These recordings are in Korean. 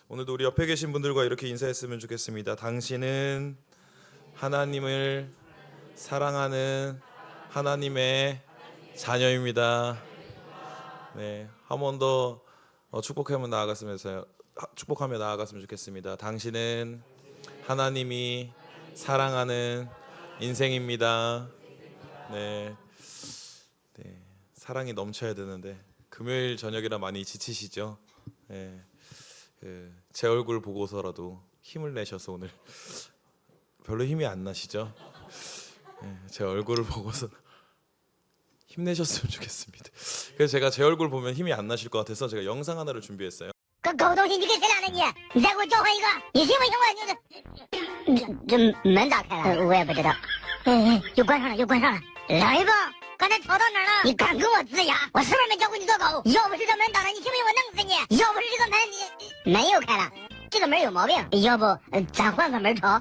오늘도 우리 옆에 계신 분들과 이렇게 인사했으면 좋겠습니다. 당신은 하나님을 사랑하는 하나님의 자녀입니다. 네, 한 번 더 축복하며 나아갔으면 좋겠습니다. 당신은 하나님이 사랑하는 인생입니다. 네, 사랑이 넘쳐야 되는데 금요일 저녁이라 많이 지치시죠? 네, 제 얼굴 보고서라도 힘을 내셔서 오늘 별로 힘이 안 나시죠? 네, 제 얼굴을 보고서 힘내셨으면 좋겠습니다. 그래서 제가 제 얼굴 보면 힘이 안 나실 것 같아서 제가 영상 하나를 준비했어요. 狗东西，你给谁打的你？你再给我叫唤一个，你信不信我？这门打开了，我也不知道。又关上了，又关上了。来吧，刚才吵到哪儿了？你敢跟我呲牙？我是不是没教过你做狗？要不是这门挡了，你信不信我弄死你？要不是这个门，门又开了，这个门有毛病。要不咱换个门朝？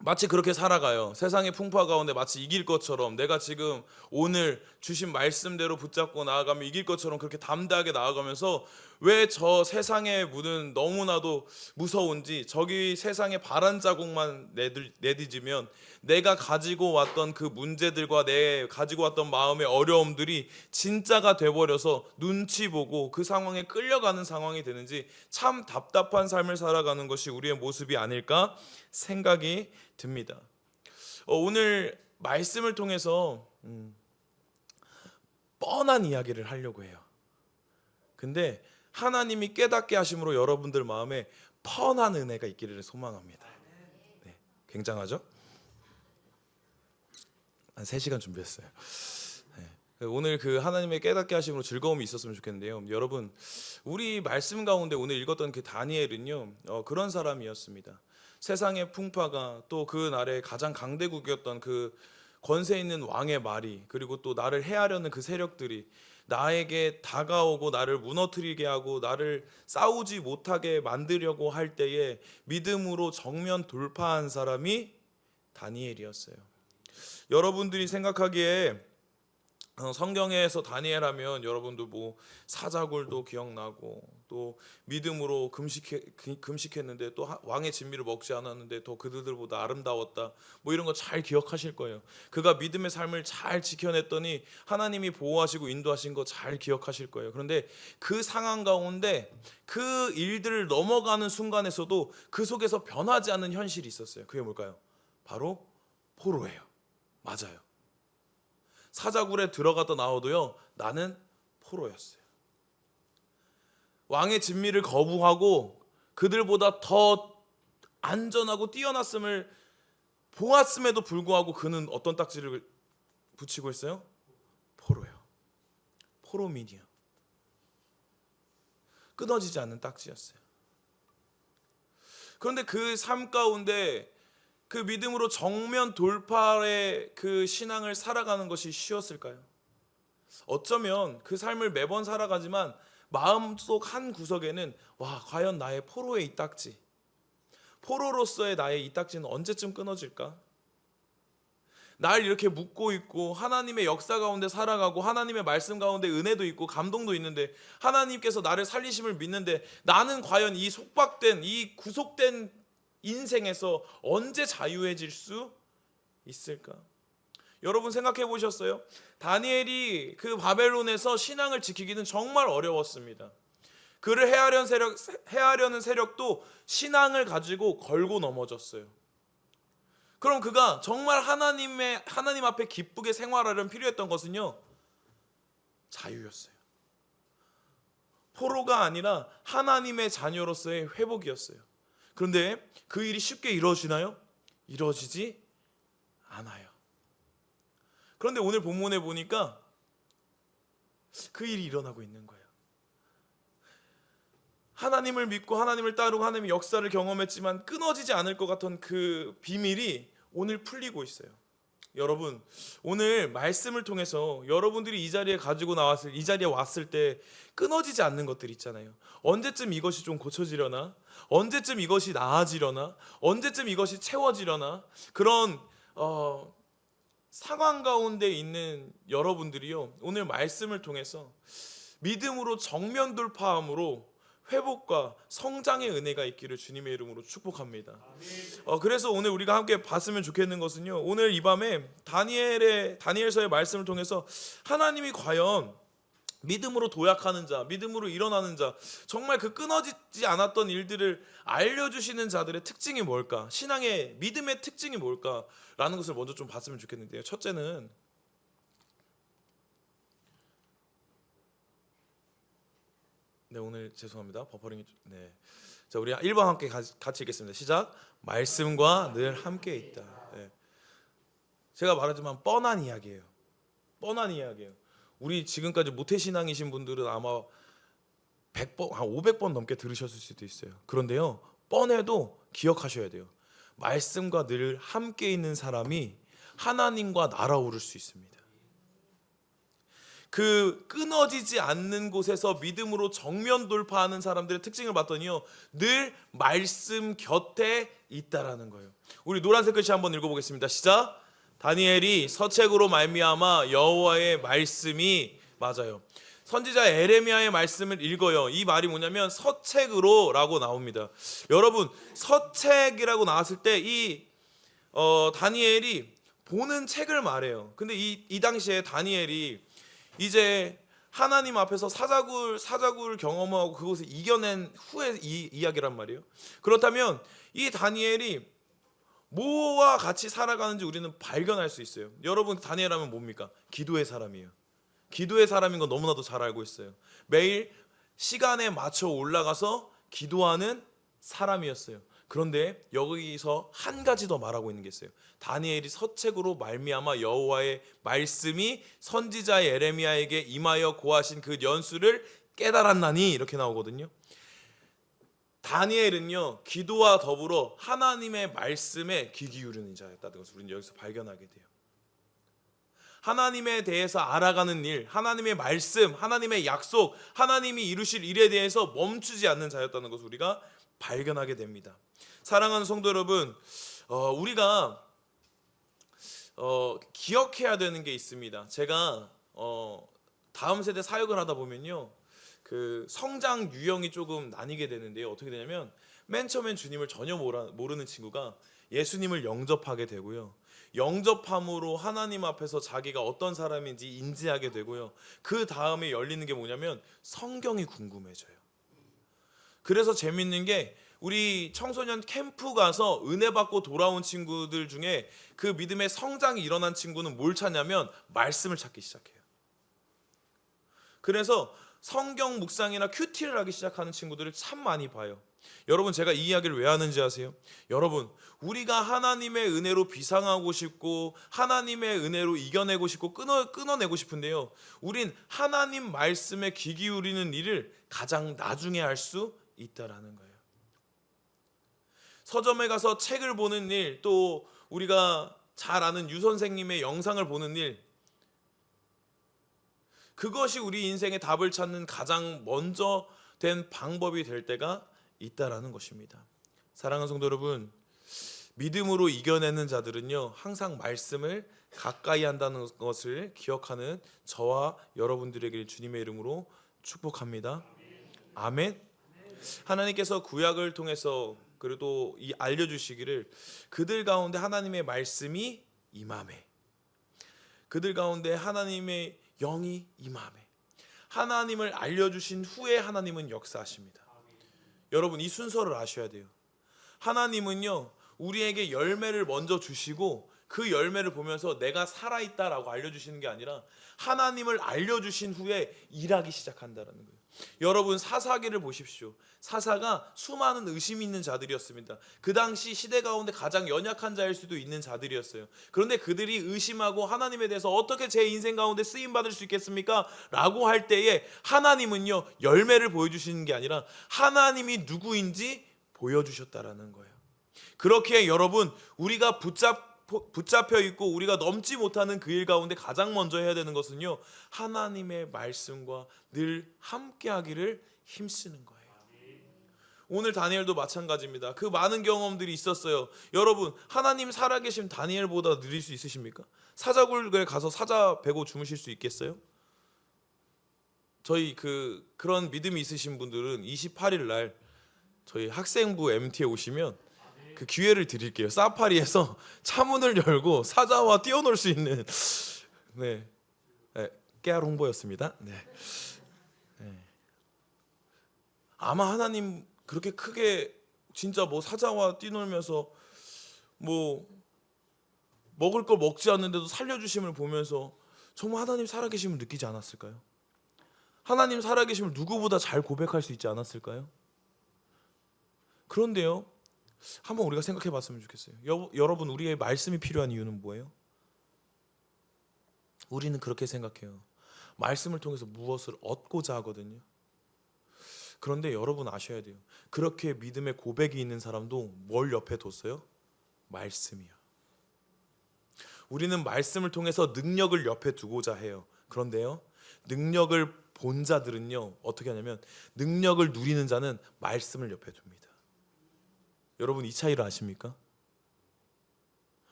마치 그렇게 살아가요. 세상의 풍파 가운데 마치 이길 것처럼 내가 지금 오늘 주신 말씀대로 붙잡고 나아가면 이길 것처럼 그렇게 담대하게 나아가면서 왜 저 세상의 문은 너무나도 무서운지 저기 세상의 바람 자국만 내디지면 내가 가지고 왔던 그 문제들과 내 가지고 왔던 마음의 어려움들이 진짜가 돼버려서 눈치 보고 그 상황에 끌려가는 상황이 되는지 참 답답한 삶을 살아가는 것이 우리의 모습이 아닐까 생각이 듭니다. 오늘 말씀을 통해서 뻔한 이야기를 하려고 해요. 근데 하나님이 깨닫게 하심으로 여러분들 마음에 뻔한 은혜가 있기를 소망합니다. 네, 굉장하죠? 한 3시간 준비했어요. 네, 오늘 그 하나님의 깨닫게 하심으로 즐거움이 있었으면 좋겠는데요. 여러분, 우리 말씀 가운데 오늘 읽었던 그 다니엘은요, 그런 사람이었습니다. 세상의 풍파가 또 그 날에 가장 강대국이었던 그 권세 있는 왕의 말이 그리고 또 나를 해하려는 그 세력들이 나에게 다가오고 나를 무너뜨리게 하고 나를 싸우지 못하게 만들려고 할 때에 믿음으로 정면 돌파한 사람이 다니엘이었어요. 여러분들이 생각하기에 성경에서 다니엘 하면 여러분도 뭐 사자굴도 기억나고 또 믿음으로 금식했는데 또 왕의 진미를 먹지 않았는데 더 그들보다 아름다웠다 뭐 이런 거 잘 기억하실 거예요. 그가 믿음의 삶을 잘 지켜냈더니 하나님이 보호하시고 인도하신 거 잘 기억하실 거예요. 그런데 그 상황 가운데 그 일들을 넘어가는 순간에서도 그 속에서 변하지 않는 현실이 있었어요. 그게 뭘까요? 바로 포로예요. 맞아요. 사자굴에 들어갔다 나와도요, 나는 포로였어요. 왕의 진미를 거부하고 그들보다 더 안전하고 뛰어났음을 보았음에도 불구하고 그는 어떤 딱지를 붙이고 있어요? 포로요. 포로민이요. 끊어지지 않는 딱지였어요. 그런데 그 삶 가운데 그 믿음으로 정면 돌파의 그 신앙을 살아가는 것이 쉬웠을까요? 어쩌면 그 삶을 매번 살아가지만 마음속 한 구석에는 와, 과연 나의 포로의 이 딱지, 포로로서의 나의 이 딱지는 언제쯤 끊어질까? 날 이렇게 묶고 있고 하나님의 역사 가운데 살아가고 하나님의 말씀 가운데 은혜도 있고 감동도 있는데 하나님께서 나를 살리심을 믿는데 나는 과연 이 속박된 이 구속된 인생에서 언제 자유해질 수 있을까? 여러분 생각해 보셨어요? 다니엘이 그 바벨론에서 신앙을 지키기는 정말 어려웠습니다. 그를 해하려는 세력도 신앙을 가지고 걸고 넘어졌어요. 그럼 그가 정말 하나님 앞에 기쁘게 생활하려면 필요했던 것은요, 자유였어요. 포로가 아니라 하나님의 자녀로서의 회복이었어요. 그런데 그 일이 쉽게 이루어지나요? 이루어지지 않아요. 그런데 오늘 본문에 보니까 그 일이 일어나고 있는 거예요. 하나님을 믿고 하나님을 따르고 하나님의 역사를 경험했지만 끊어지지 않을 것 같은 그 비밀이 오늘 풀리고 있어요. 여러분, 오늘 말씀을 통해서 여러분들이 이 자리에 이 자리에 왔을 때 끊어지지 않는 것들 있잖아요. 언제쯤 이것이 좀 고쳐지려나? 언제쯤 이것이 나아지려나? 언제쯤 이것이 채워지려나? 그런 상황 가운데 있는 여러분들이요, 오늘 말씀을 통해서 믿음으로 정면 돌파함으로 회복과 성장의 은혜가 있기를 주님의 이름으로 축복합니다. 그래서 오늘 우리가 함께 봤으면 좋겠는 것은요, 오늘 이 밤에 다니엘서의 말씀을 통해서 하나님이 과연 믿음으로 도약하는 자, 믿음으로 일어나는 자, 정말 그 끊어지지 않았던 일들을 알려주시는 자들의 특징이 뭘까? 신앙의 믿음의 특징이 뭘까라는 것을 먼저 좀 봤으면 좋겠는데요. 첫째는 오늘 죄송합니다. 버퍼링이 자, 우리 1번 함께 같이 읽겠습니다. 시작. 말씀과 늘 함께 있다. 제가 말하지만 뻔한 이야기예요. 뻔한 이야기예요. 우리 지금까지 모태신앙이신 분들은 아마 100번, 한 500번 넘게 들으셨을 수도 있어요. 그런데요, 뻔해도 기억하셔야 돼요. 말씀과 늘 함께 있는 사람이 하나님과 날아오를 수 있습니다. 그 끊어지지 않는 곳에서 믿음으로 정면 돌파하는 사람들의 특징을 봤더니요, 늘 말씀 곁에 있다라는 거예요. 우리 노란색 글씨 한번 읽어보겠습니다. 시작. 다니엘이 서책으로 말미암아 여호와의 말씀이, 맞아요, 선지자 에레미야의 말씀을 읽어요. 이 말이 뭐냐면 서책으로라고 나옵니다. 여러분, 서책이라고 나왔을 때 이 다니엘이 보는 책을 말해요. 근데 이 당시에 다니엘이 이제 하나님 앞에서 사자굴 경험하고 그것을 이겨낸 후의 이야기란 말이에요. 그렇다면 이 다니엘이 뭐와 같이 살아가는지 우리는 발견할 수 있어요. 여러분, 다니엘 하면 뭡니까? 기도의 사람이에요. 기도의 사람인 건 너무나도 잘 알고 있어요. 매일 시간에 맞춰 올라가서 기도하는 사람이었어요. 그런데 여기서 한 가지 더 말하고 있는 게 있어요. 다니엘이 서책으로 말미암아 여호와의 말씀이 선지자 에레미야에게 임하여 고하신 그 연수를 깨달았나니, 이렇게 나오거든요. 다니엘은요, 기도와 더불어 하나님의 말씀에 귀 기울이는 자였다는 것을 우리는 여기서 발견하게 돼요. 하나님에 대해서 알아가는 일, 하나님의 말씀, 하나님의 약속, 하나님이 이루실 일에 대해서 멈추지 않는 자였다는 것을 우리가 발견하게 됩니다. 사랑하는 성도 여러분, 우리가 기억해야 되는 게 있습니다. 제가 다음 세대 사역을 하다 보면요, 그 성장 유형이 조금 나뉘게 되는데요. 어떻게 되냐면, 맨 처음엔 주님을 전혀 모르는 친구가 예수님을 영접하게 되고요, 영접함으로 하나님 앞에서 자기가 어떤 사람인지 인지하게 되고요, 그 다음에 열리는 게 뭐냐면 성경이 궁금해져요. 그래서 재밌는 게, 우리 청소년 캠프 가서 은혜 받고 돌아온 친구들 중에 그 믿음의 성장이 일어난 친구는 뭘 찾냐면 말씀을 찾기 시작해요. 그래서 성경 묵상이나 큐티를 하기 시작하는 친구들을 참 많이 봐요. 여러분, 제가 이 이야기를 왜 하는지 아세요? 여러분, 우리가 하나님의 은혜로 비상하고 싶고 하나님의 은혜로 이겨내고 싶고 끊어내고 싶은데요, 우린 하나님 말씀에 귀 기울이는 일을 가장 나중에 할 수 있다라는 거예요. 서점에 가서 책을 보는 일, 또 우리가 잘 아는 유 선생님의 영상을 보는 일, 그것이 우리 인생의 답을 찾는 가장 먼저 된 방법이 될 때가 있다라는 것입니다. 사랑하는 성도 여러분, 믿음으로 이겨내는 자들은요, 항상 말씀을 가까이 한다는 것을 기억하는 저와 여러분들에게 주님의 이름으로 축복합니다. 아멘. 하나님께서 구약을 통해서 그래도 이 알려주시기를, 그들 가운데 하나님의 말씀이 임하매, 그들 가운데 하나님의 영이 임하매, 하나님을 알려주신 후에 하나님은 역사하십니다. 여러분, 이 순서를 아셔야 돼요. 하나님은요, 우리에게 열매를 먼저 주시고 그 열매를 보면서 내가 살아있다라고 알려주시는 게 아니라 하나님을 알려주신 후에 일하기 시작한다는 거예요. 여러분, 사사기를 보십시오. 사사가 수많은 의심 있는 자들이었습니다. 그 당시 시대 가운데 가장 연약한 자일 수도 있는 자들이었어요. 그런데 그들이 의심하고 하나님에 대해서 어떻게 제 인생 가운데 쓰임받을 수 있겠습니까? 라고 할 때에 하나님은요, 열매를 보여주시는 게 아니라 하나님이 누구인지 보여주셨다라는 거예요. 그렇게 여러분, 우리가 붙잡혀 있고 우리가 넘지 못하는 그 일 가운데 가장 먼저 해야 되는 것은요, 하나님의 말씀과 늘 함께 하기를 힘쓰는 거예요. 오늘 다니엘도 마찬가지입니다. 그 많은 경험들이 있었어요. 여러분, 하나님 살아계신 다니엘보다 느릴 수 있으십니까? 사자굴에 가서 사자 베고 주무실 수 있겠어요? 저희 그런 믿음이 있으신 분들은 28일 날 저희 학생부 MT에 오시면 그 기회를 드릴게요. 사파리에서 차문을 열고 사자와 뛰어놀 수 있는 네, 깨알 홍보였습니다. 네. 아마 하나님 그렇게 크게 진짜 뭐 사자와 뛰놀면서 뭐 먹을 걸 먹지 않는데도 살려주심을 보면서 정말 하나님 살아계심을 느끼지 않았을까요? 하나님 살아계심을 누구보다 잘 고백할 수 있지 않았을까요? 그런데요, 한번 우리가 생각해 봤으면 좋겠어요. 여러분, 우리의 말씀이 필요한 이유는 뭐예요? 우리는 그렇게 생각해요. 말씀을 통해서 무엇을 얻고자 하거든요. 그런데 여러분 아셔야 돼요. 그렇게 믿음의 고백이 있는 사람도 뭘 옆에 뒀어요? 말씀이요. 우리는 말씀을 통해서 능력을 옆에 두고자 해요. 그런데요, 능력을 본 자들은요 어떻게 하냐면 능력을 누리는 자는 말씀을 옆에 둡니다. 여러분 이 차이를 아십니까?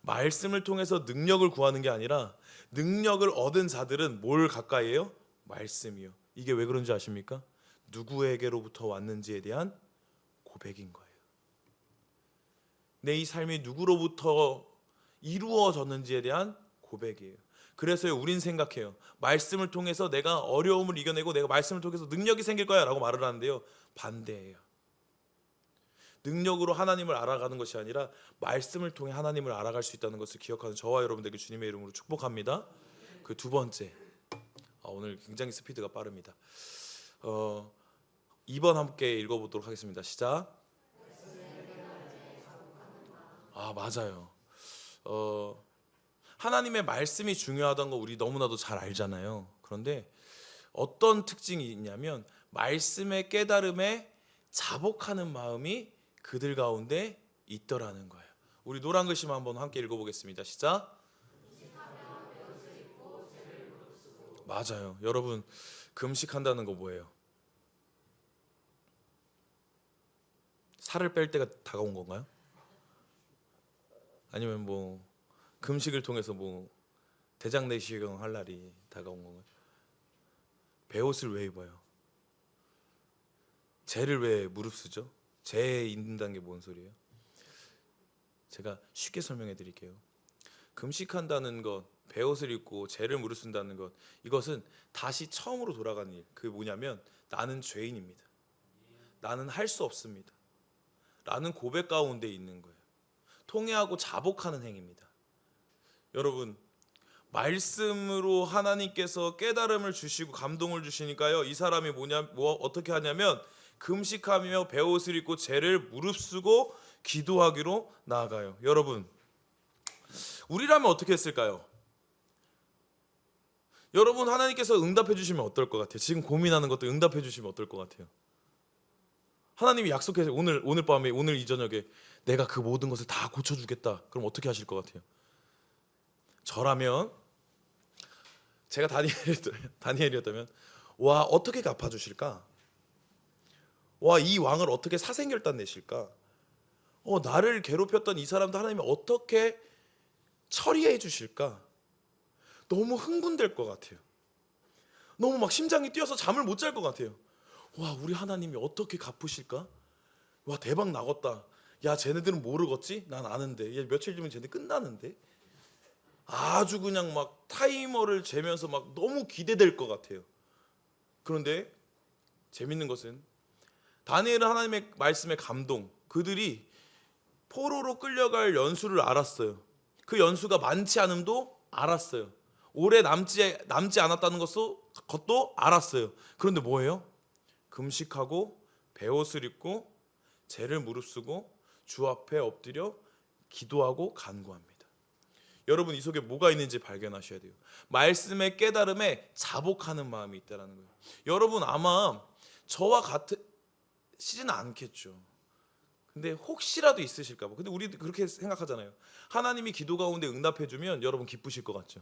말씀을 통해서 능력을 구하는 게 아니라 능력을 얻은 자들은 뭘 가까이 해요? 말씀이요. 이게 왜 그런지 아십니까? 누구에게로부터 왔는지에 대한 고백인 거예요. 내 이 삶이 누구로부터 이루어졌는지에 대한 고백이에요. 그래서요, 우린 생각해요. 말씀을 통해서 내가 어려움을 이겨내고 내가 말씀을 통해서 능력이 생길 거야 라고 말을 하는데요, 반대예요. 능력으로 하나님을 알아가는 것이 아니라 말씀을 통해 하나님을 알아갈 수 있다는 것을 기억하는 저와 여러분들에게 주님의 이름으로 축복합니다. 그 두 번째, 오늘 굉장히 스피드가 빠릅니다. 2번 함께 읽어보도록 하겠습니다. 시작. 맞아요. 하나님의 말씀이 중요하다는 거 우리 너무나도 잘 알잖아요. 그런데 어떤 특징이 있냐면 말씀의 깨달음에 자복하는 마음이 그들 가운데 있더라는 거예요. 우리 노란 글씨만 한번 함께 읽어보겠습니다. 시작. 맞아요. 여러분, 금식한다는 거 뭐예요? 살을 뺄 때가 다가온 건가요? 아니면 뭐 금식을 통해서 뭐 대장 내시경 할 날이 다가온 건가요? 베옷을 왜 입어요? 죄를 왜 무릅쓰죠? 죄 있는다는 게 뭔 소리예요? 제가 쉽게 설명해 드릴게요. 금식한다는 것, 베옷을 입고 죄를 무릅쓴다는 것, 이것은 다시 처음으로 돌아가는 일. 그게 뭐냐면 나는 죄인입니다. 나는 할 수 없습니다. 라는 고백 가운데 있는 거예요. 통회하고 자복하는 행위입니다. 여러분, 말씀으로 하나님께서 깨달음을 주시고 감동을 주시니까요, 이 사람이 어떻게 하냐면 금식하며 베옷을 입고 죄를 무릅쓰고 기도하기로 나아가요. 여러분, 우리라면 어떻게 했을까요? 여러분, 하나님께서 응답해 주시면 어떨 것 같아요? 지금 고민하는 것도 응답해 주시면 어떨 것 같아요? 하나님이 약속해서 오늘 밤에, 오늘 이 저녁에 내가 그 모든 것을 다 고쳐주겠다. 그럼 어떻게 하실 것 같아요? 저라면, 제가 다니엘이었다면 와, 어떻게 갚아주실까? 와, 이 왕을 어떻게 사생결단 내실까? 나를 괴롭혔던 이 사람도 하나님이 어떻게 처리해 주실까? 너무 흥분될 것 같아요. 너무 막 심장이 뛰어서 잠을 못 잘 것 같아요. 와, 우리 하나님이 어떻게 갚으실까? 와, 대박 나겠다. 야, 쟤네들은 모르겠지? 난 아는데. 야, 며칠 뒤면 쟤네 끝나는데. 아주 그냥 막 타이머를 재면서 막 너무 기대될 것 같아요. 그런데 재밌는 것은 다니엘은 하나님의 말씀에 감동, 그들이 포로로 끌려갈 연수를 알았어요. 그 연수가 많지 않음도 알았어요. 오래 남지 않았다는 것도 알았어요. 그런데 뭐예요? 금식하고 베옷을 입고 죄를 무릅쓰고 주 앞에 엎드려 기도하고 간구합니다. 여러분, 이 속에 뭐가 있는지 발견하셔야 돼요. 말씀의 깨달음에 자복하는 마음이 있다는 거예요. 여러분, 아마 저와 같으시지는 않겠죠. 근데 혹시라도 있으실까 봐. 근데 우리 그렇게 생각하잖아요. 하나님이 기도 가운데 응답해 주면 여러분 기쁘실 것 같죠?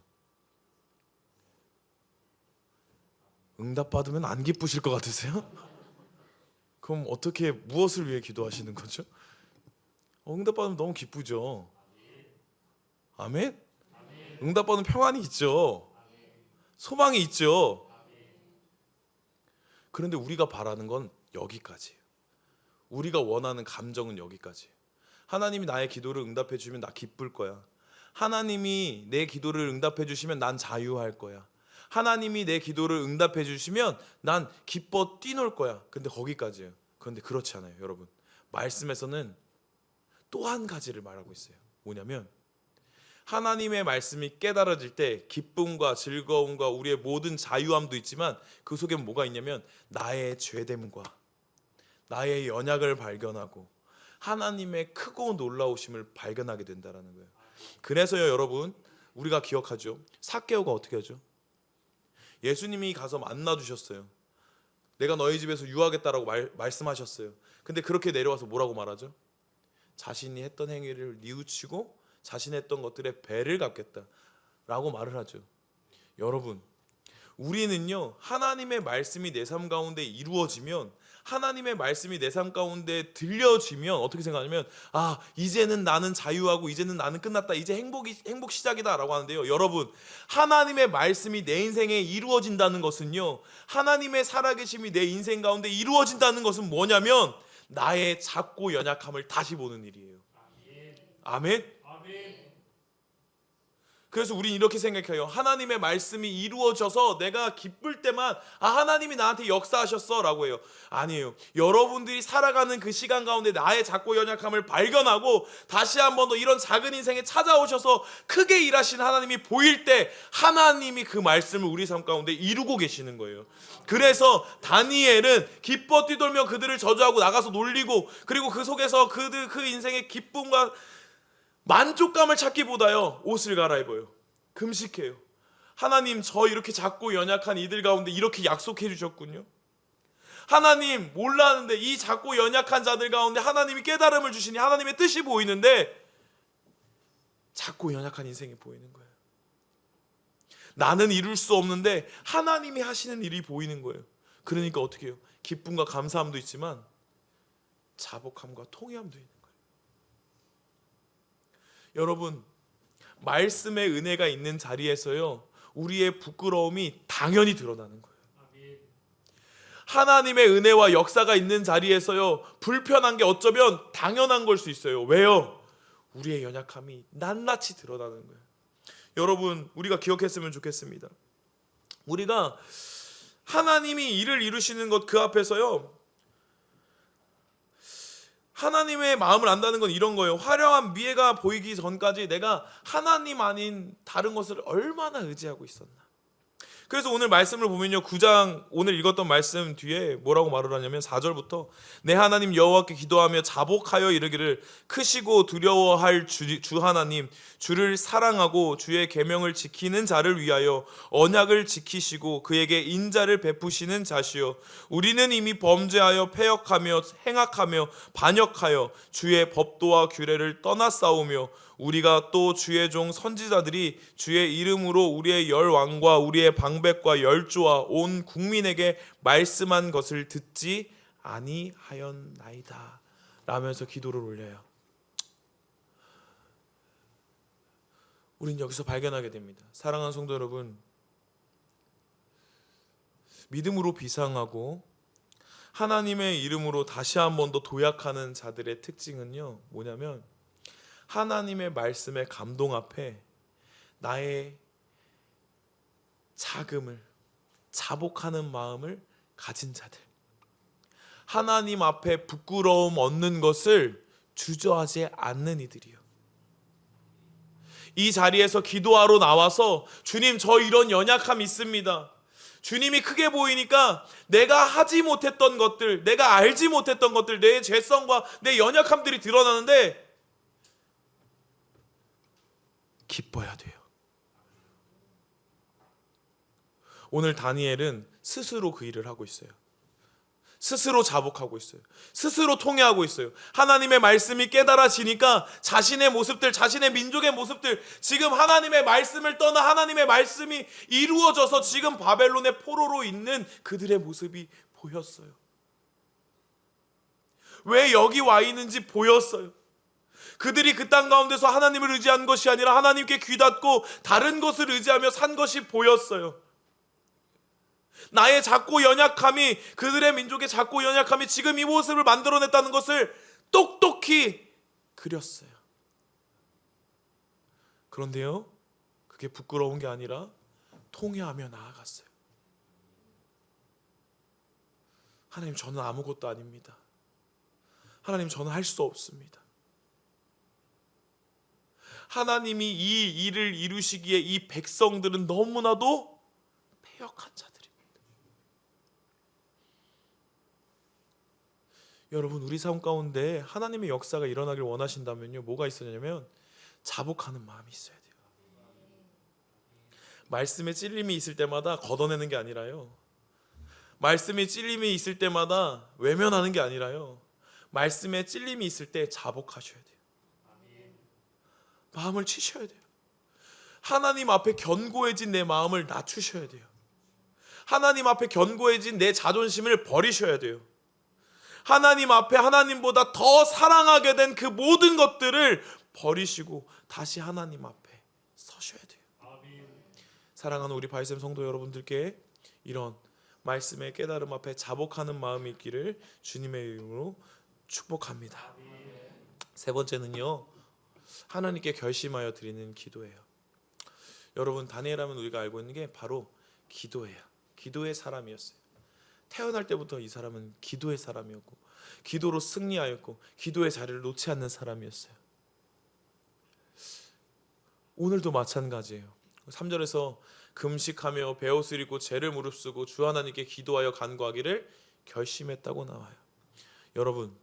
응답 받으면 안 기쁘실 것 같으세요? 그럼 어떻게, 무엇을 위해 기도하시는 거죠? 응답 받으면 너무 기쁘죠. 아멘? 응답 받으면 평안이 있죠. 소망이 있죠. 그런데 우리가 바라는 건 여기까지예요. 우리가 원하는 감정은 여기까지예요. 하나님이 나의 기도를 응답해 주면 나 기쁠 거야. 하나님이 내 기도를 응답해 주시면 난 자유할 거야. 하나님이 내 기도를 응답해 주시면 난 기뻐 뛰놀 거야. 근데 거기까지예요. 그런데 그렇지 않아요, 여러분. 말씀에서는 또 한 가지를 말하고 있어요. 뭐냐면 하나님의 말씀이 깨달아질 때 기쁨과 즐거움과 우리의 모든 자유함도 있지만 그 속에 뭐가 있냐면 나의 죄됨과 나의 연약을 발견하고 하나님의 크고 놀라우심을 발견하게 된다는 거예요. 그래서요, 여러분, 우리가 기억하죠. 삭개오가 어떻게 하죠? 예수님이 가서 만나주셨어요. 내가 너희 집에서 유하겠다라고 말씀하셨어요. 근데 그렇게 내려와서 뭐라고 말하죠? 자신이 했던 행위를 뉘우치고 자신이 했던 것들의 배를 갚겠다라고 말을 하죠. 여러분, 우리는요, 하나님의 말씀이 내 삶 가운데 이루어지면, 하나님의 말씀이 내 삶 가운데 들려지면 어떻게 생각하냐면, 아, 이제는 나는 자유하고 이제는 나는 끝났다, 이제 행복 시작이다 라고 하는데요, 여러분, 하나님의 말씀이 내 인생에 이루어진다는 것은요, 하나님의 살아계심이 내 인생 가운데 이루어진다는 것은 뭐냐면 나의 작고 연약함을 다시 보는 일이에요. 아멘. 그래서 우린 이렇게 생각해요. 하나님의 말씀이 이루어져서 내가 기쁠 때만 하나님이 나한테 역사하셨어 라고 해요. 아니에요. 여러분들이 살아가는 그 시간 가운데 나의 작고 연약함을 발견하고 다시 한 번 더 이런 작은 인생에 찾아오셔서 크게 일하신 하나님이 보일 때 하나님이 그 말씀을 우리 삶 가운데 이루고 계시는 거예요. 그래서 다니엘은 기뻐 뛰돌며 그들을 저주하고 나가서 놀리고, 그리고 그 속에서 그 인생의 기쁨과 만족감을 찾기보다요, 옷을 갈아입어요. 금식해요. 하나님, 저 이렇게 작고 연약한 이들 가운데 이렇게 약속해 주셨군요. 하나님, 몰랐는데 이 작고 연약한 자들 가운데 하나님이 깨달음을 주시니 하나님의 뜻이 보이는데 작고 연약한 인생이 보이는 거예요. 나는 이룰 수 없는데 하나님이 하시는 일이 보이는 거예요. 그러니까 어떻게 해요? 기쁨과 감사함도 있지만 자복함과 통회함도 있는 거예요. 여러분, 말씀의 은혜가 있는 자리에서요, 우리의 부끄러움이 당연히 드러나는 거예요. 하나님의 은혜와 역사가 있는 자리에서요, 불편한 게 어쩌면 당연한 걸 수 있어요. 왜요? 우리의 연약함이 낱낱이 드러나는 거예요. 여러분, 우리가 기억했으면 좋겠습니다. 우리가 하나님이 일을 이루시는 것 그 앞에서요, 하나님의 마음을 안다는 건 이런 거예요. 화려한 미래가 보이기 전까지 내가 하나님 아닌 다른 것을 얼마나 의지하고 있었나. 그래서 오늘 말씀을 보면요, 9장 오늘 읽었던 말씀 뒤에 뭐라고 말을 하냐면 4절부터 내 하나님 여호와께 기도하며 자복하여 이르기를 크시고 두려워할 주 하나님, 주를 사랑하고 주의 계명을 지키는 자를 위하여 언약을 지키시고 그에게 인자를 베푸시는 자시요, 우리는 이미 범죄하여 패역하며 행악하며 반역하여 주의 법도와 규례를 떠나 싸우며 우리가 또 주의 종 선지자들이 주의 이름으로 우리의 열왕과 우리의 방백과 열조와 온 국민에게 말씀한 것을 듣지 아니하였나이다 라면서 기도를 올려요. 우린 여기서 발견하게 됩니다. 사랑하는 성도 여러분, 믿음으로 비상하고 하나님의 이름으로 다시 한 번 더 도약하는 자들의 특징은요, 뭐냐면 하나님의 말씀의 감동 앞에 나의 자금을, 자복하는 마음을 가진 자들, 하나님 앞에 부끄러움 얻는 것을 주저하지 않는 이들이요, 이 자리에서 기도하러 나와서 주님, 저 이런 연약함 있습니다. 주님이 크게 보이니까 내가 하지 못했던 것들, 내가 알지 못했던 것들, 내 죄성과 내 연약함들이 드러나는데 기뻐야 돼요. 오늘 다니엘은 스스로 그 일을 하고 있어요. 스스로 자복하고 있어요. 스스로 통회하고 있어요. 하나님의 말씀이 깨달아지니까 자신의 모습들, 자신의 민족의 모습들, 지금 하나님의 말씀을 떠나 하나님의 말씀이 이루어져서 지금 바벨론의 포로로 있는 그들의 모습이 보였어요. 왜 여기 와 있는지 보였어요. 그들이 그 땅 가운데서 하나님을 의지한 것이 아니라 하나님께 귀닫고 다른 것을 의지하며 산 것이 보였어요. 나의 작고 연약함이, 그들의 민족의 작고 연약함이 지금 이 모습을 만들어냈다는 것을 똑똑히 그렸어요. 그런데요, 그게 부끄러운 게 아니라 통회하며 나아갔어요. 하나님, 저는 아무것도 아닙니다. 하나님, 저는 할 수 없습니다. 하나님이 이 일을 이루시기에 이 백성들은 너무나도 패역한 자들입니다. 여러분, 우리 삶 가운데 하나님의 역사가 일어나길 원하신다면요, 뭐가 있었냐면 자복하는 마음이 있어야 돼요. 말씀에 찔림이 있을 때마다 걷어내는 게 아니라요, 말씀에 찔림이 있을 때마다 외면하는 게 아니라요, 말씀에 찔림이 있을 때 자복하셔야 돼요. 마음을 치셔야 돼요. 하나님 앞에 견고해진 내 마음을 낮추셔야 돼요. 하나님 앞에 견고해진 내 자존심을 버리셔야 돼요. 하나님 앞에 하나님보다 더 사랑하게 된 그 모든 것들을 버리시고 다시 하나님 앞에 서셔야 돼요. 사랑하는 우리 바이샘 성도 여러분들께 이런 말씀의 깨달음 앞에 자복하는 마음이 있기를 주님의 이름으로 축복합니다. 세 번째는요, 하나님께 결심하여 드리는 기도예요. 여러분, 다니엘하면 우리가 알고 있는 게 바로 기도예요. 기도의 사람이었어요. 태어날 때부터 이 사람은 기도의 사람이었고, 기도로 승리하였고, 기도의 자리를 놓지 않는 사람이었어요. 오늘도 마찬가지예요. 3절에서 금식하며 베옷을 입고 죄를 무릅쓰고 주 하나님께 기도하여 간구하기를 결심했다고 나와요. 여러분,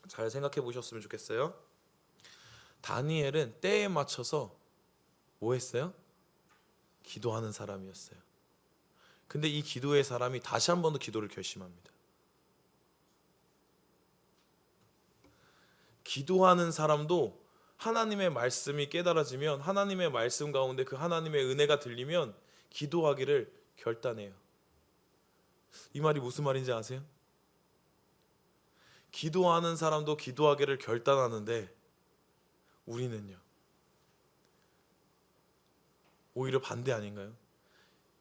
잘 생각해 보셨으면 좋겠어요. 다니엘은 때에 맞춰서 뭐 했어요? 기도하는 사람이었어요. 근데 이 기도의 사람이 다시 한 번 더 기도를 결심합니다. 기도하는 사람도 하나님의 말씀이 깨달아지면, 하나님의 말씀 가운데 그 하나님의 은혜가 들리면 기도하기를 결단해요. 이 말이 무슨 말인지 아세요? 기도하는 사람도 기도하기를 결단하는데 우리는요, 오히려 반대 아닌가요?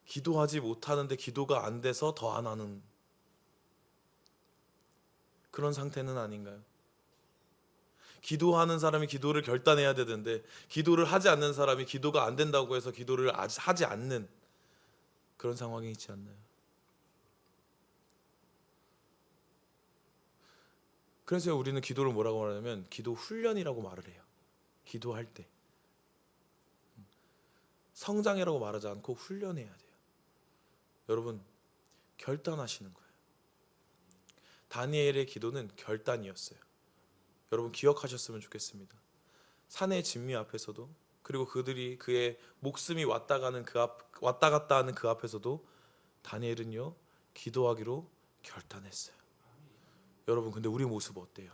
기도하지 못하는데 기도가 안 돼서 더 안 하는 그런 상태는 아닌가요? 기도하는 사람이 기도를 결단해야 되는데 기도를 하지 않는 사람이 기도가 안 된다고 해서 기도를 하지 않는 그런 상황이 있지 않나요? 그래서 우리는 기도를 뭐라고 말하냐면 기도 훈련이라고 말을 해요. 기도할 때 성장이라고 말하지 않고 훈련해야 돼요. 여러분, 결단하시는 거예요. 다니엘의 기도는 결단이었어요. 여러분, 기억하셨으면 좋겠습니다. 산의 진미 앞에서도, 그리고 그들이 그의 목숨이 왔다 갔다 하는 그 앞에서도 다니엘은요, 기도하기로 결단했어요. 여러분, 근데 우리 모습 어때요?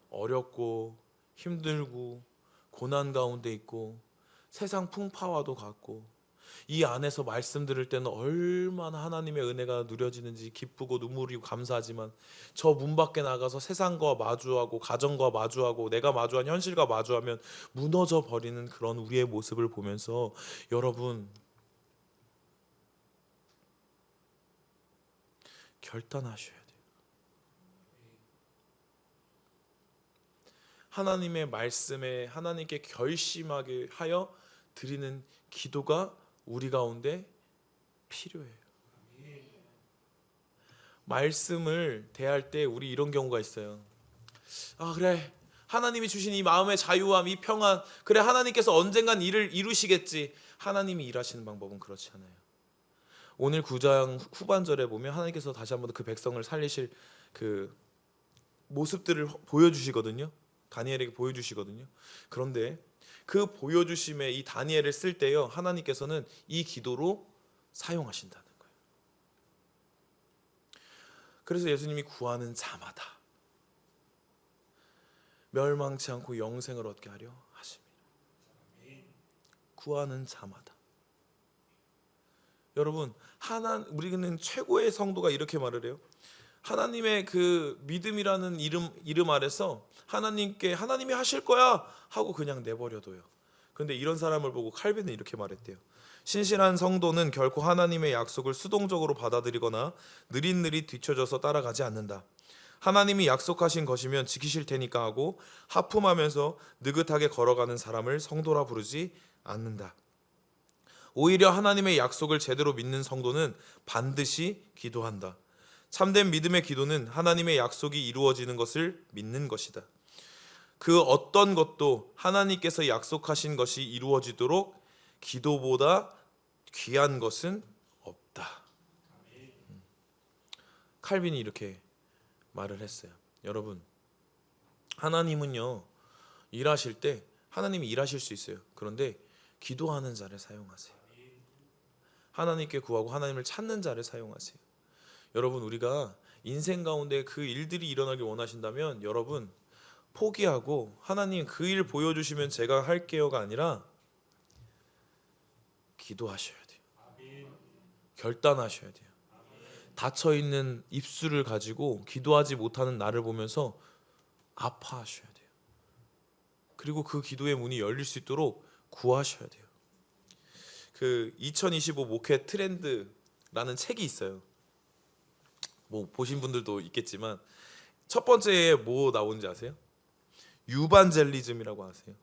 어렵고 힘들고 고난 가운데 있고 세상 풍파와도 같고, 이 안에서 말씀 들을 때는 얼마나 하나님의 은혜가 누려지는지 기쁘고 눈물이고 감사하지만, 저 문 밖에 나가서 세상과 마주하고 가정과 마주하고 내가 마주한 현실과 마주하면 무너져 버리는 그런 우리의 모습을 보면서, 여러분, 결단하셔야 돼요. 하나님의 말씀에 하나님께 결심하게 하여 드리는 기도가 우리 가운데 필요해요. 말씀을 대할 때 우리 이런 경우가 있어요. 아, 그래, 하나님이 주신 이 마음의 자유함, 이 평안, 그래, 하나님께서 언젠간 일을 이루시겠지. 하나님이 일하시는 방법은 그렇지 않아요. 오늘 9장 후반절에 보면 하나님께서 다시 한번 그 백성을 살리실 그 모습들을 보여주시거든요. 다니엘에게 보여주시거든요. 그런데 그 보여주심에 이 다니엘을 쓸 때요, 하나님께서는 이 기도로 사용하신다는 거예요. 그래서 예수님이 구하는 자마다 멸망치 않고 영생을 얻게 하려 하십니다. 구하는 자마다. 여러분, 우리는 최고의 성도가 이렇게 말을 해요. 하나님의 그 믿음이라는 이름 아래서 하나님이 하실 거야 하고 그냥 내버려둬요. 그런데 이런 사람을 보고 칼빈은 이렇게 말했대요. 신실한 성도는 결코 하나님의 약속을 수동적으로 받아들이거나 느릿느릿 뒤처져서 따라가지 않는다. 하나님이 약속하신 것이면 지키실 테니까 하고 하품하면서 느긋하게 걸어가는 사람을 성도라 부르지 않는다. 오히려 하나님의 약속을 제대로 믿는 성도는 반드시 기도한다. 참된 믿음의 기도는 하나님의 약속이 이루어지는 것을 믿는 것이다. 그 어떤 것도 하나님께서 약속하신 것이 이루어지도록 기도보다 귀한 것은 없다. 칼빈이 이렇게 말을 했어요. 여러분, 하나님은요, 일하실 때 하나님이 일하실 수 있어요. 그런데 기도하는 자를 사용하세요. 하나님께 구하고 하나님을 찾는 자를 사용하세요. 여러분, 우리가 인생 가운데 그 일들이 일어나길 원하신다면 여러분 포기하고 하나님 그 일 보여주시면 제가 할게요가 아니라 기도하셔야 돼요. 결단하셔야 돼요. 닫혀있는 입술을 가지고 기도하지 못하는 나를 보면서 아파하셔야 돼요. 그리고 그 기도의 문이 열릴 수 있도록 구하셔야 돼요. 그 2025 목회 트렌드라는 책이 있어요. 뭐 보신 분들도 있겠지만 첫 번째에 뭐 나오는지 아세요? 유반젤리즘이라고 아세요?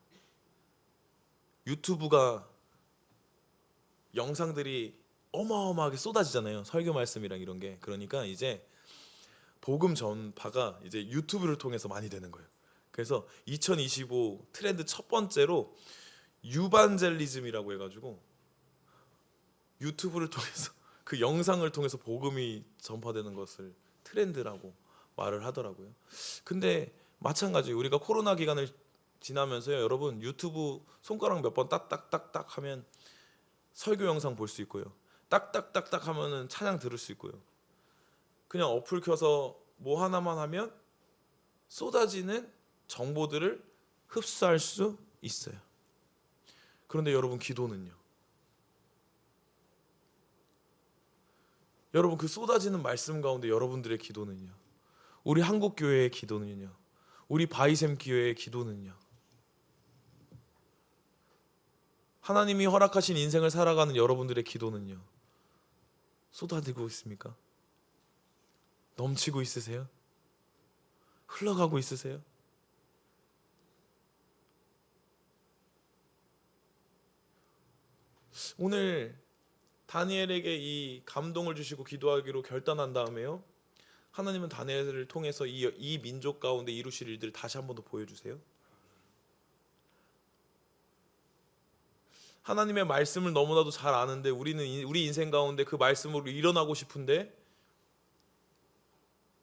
유튜브가 영상들이 어마어마하게 쏟아지잖아요. 설교 말씀이랑 이런 게. 그러니까 이제 복음 전파가 이제 유튜브를 통해서 많이 되는 거예요. 그래서 2025 트렌드 첫 번째로 유반젤리즘이라고 해가지고 유튜브를 통해서 그 영상을 통해서 복음이 전파되는 것을 트렌드라고 말을 하더라고요. 근데 마찬가지로 우리가 코로나 기간을 지나면서요, 여러분 유튜브 손가락 몇 번 딱딱딱딱 하면 설교 영상 볼 수 있고요. 딱딱딱딱 하면은 찬양 들을 수 있고요. 그냥 어플 켜서 뭐 하나만 하면 쏟아지는 정보들을 흡수할 수 있어요. 그런데 여러분 기도는요? 여러분 그 쏟아지는 말씀 가운데 여러분들의 기도는요? 우리 한국교회의 기도는요? 우리 바이샘 교회의 기도는요? 하나님이 허락하신 인생을 살아가는 여러분들의 기도는요? 쏟아지고 있습니까? 넘치고 있으세요? 흘러가고 있으세요? 오늘 다니엘에게 이 감동을 주시고 기도하기로 결단한 다음에요, 하나님은 다니엘을 통해서 이 민족 가운데 이루실 일들을 다시 한 번 더 보여주세요. 하나님의 말씀을 너무나도 잘 아는데 우리는 우리 인생 가운데 그 말씀으로 일어나고 싶은데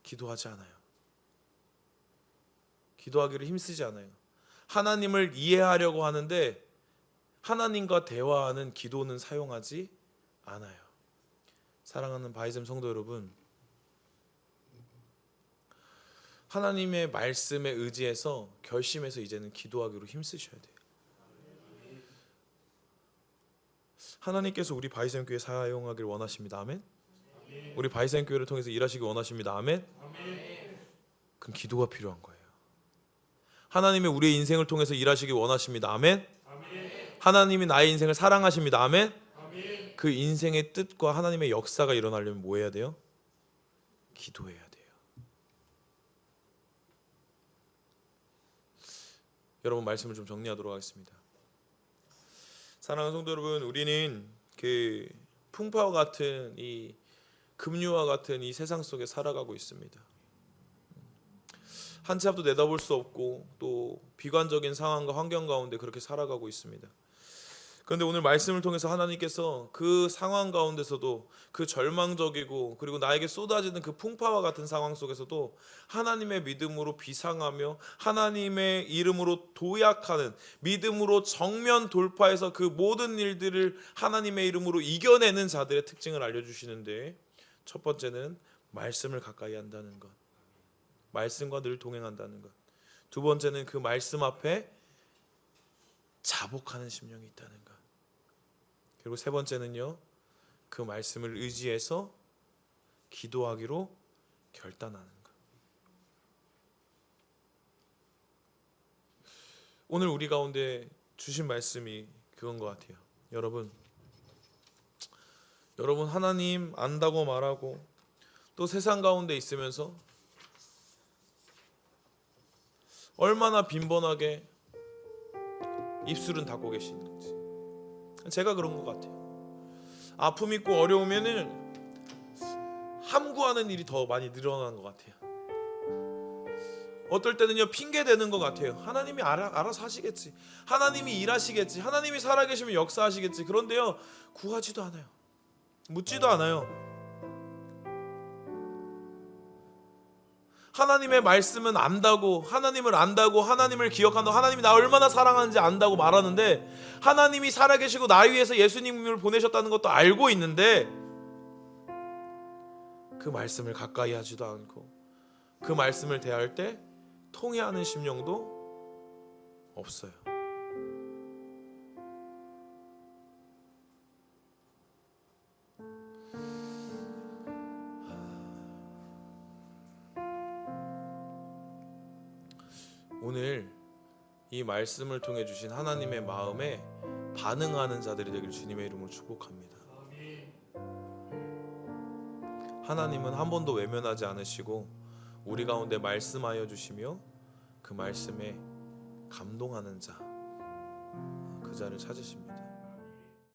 기도하지 않아요. 기도하기를 힘쓰지 않아요. 하나님을 이해하려고 하는데 하나님과 대화하는 기도는 사용하지 않아요. 사랑하는 바이샘 성도 여러분, 하나님의 말씀에 의지해서 결심해서 이제는 기도하기로 힘쓰셔야 돼요. 하나님께서 우리 바이샘 교회 사용하길 원하십니다. 아멘. 우리 바이샘 교회를 통해서 일하시길 원하십니다. 아멘. 그럼 기도가 필요한 거예요. 하나님의 우리의 인생을 통해서 일하시길 원하십니다. 아멘. 하나님이 나의 인생을 사랑하십니다. 아멘. 그 인생의 뜻과 하나님의 역사가 일어나려면 뭐 해야 돼요? 기도해야 돼요. 여러분 말씀을 좀 정리하도록 하겠습니다. 사랑하는 성도 여러분, 우리는 그 풍파와 같은 이 급류와 같은 이 세상 속에 살아가고 있습니다. 한 치 앞도 내다볼 수 없고 또 비관적인 상황과 환경 가운데 그렇게 살아가고 있습니다. 그런데 오늘 말씀을 통해서 하나님께서 그 상황 가운데서도 그 절망적이고 그리고 나에게 쏟아지는 그 풍파와 같은 상황 속에서도 하나님의 믿음으로 비상하며 하나님의 이름으로 도약하는, 믿음으로 정면 돌파해서 그 모든 일들을 하나님의 이름으로 이겨내는 자들의 특징을 알려주시는데, 첫 번째는 말씀을 가까이 한다는 것, 말씀과 늘 동행한다는 것. 두 번째는 그 말씀 앞에 자복하는 심령이 있다는 것. 그리고 세 번째는요, 그 말씀을 의지해서 기도하기로 결단하는 것. 오늘 우리 가운데 주신 말씀이 그건 것 같아요. 여러분, 여러분, 하나님 안다고 말하고 또 세상 가운데 있으면서 얼마나 빈번하게 입술은 닫고 계시는지. 제가 그런 것 같아요. 아픔 있고 어려우면은 함구하는 일이 더 많이 늘어나는 것 같아요. 어떨 때는요, 핑계 대는 것 같아요. 하나님이 알아서 하시겠지, 하나님이 일하시겠지, 하나님이 살아계시면 역사하시겠지. 그런데요, 구하지도 않아요. 묻지도 않아요. 하나님의 말씀은 안다고, 하나님을 안다고, 하나님을 기억한다고, 하나님이 나 얼마나 사랑하는지 안다고 말하는데, 하나님이 살아계시고 나 위해서 예수님을 보내셨다는 것도 알고 있는데 그 말씀을 가까이 하지도 않고 그 말씀을 대할 때 통회하는 심령도 없어요. 오늘 이 말씀을 통해 주신 하나님의 마음에 반응하는 자들이 되길 주님의 이름으로 축복합니다. 하나님은 한 번도 외면하지 않으시고 우리 가운데 말씀하여 주시며 그 말씀에 감동하는 자, 그 자를 찾으십니다.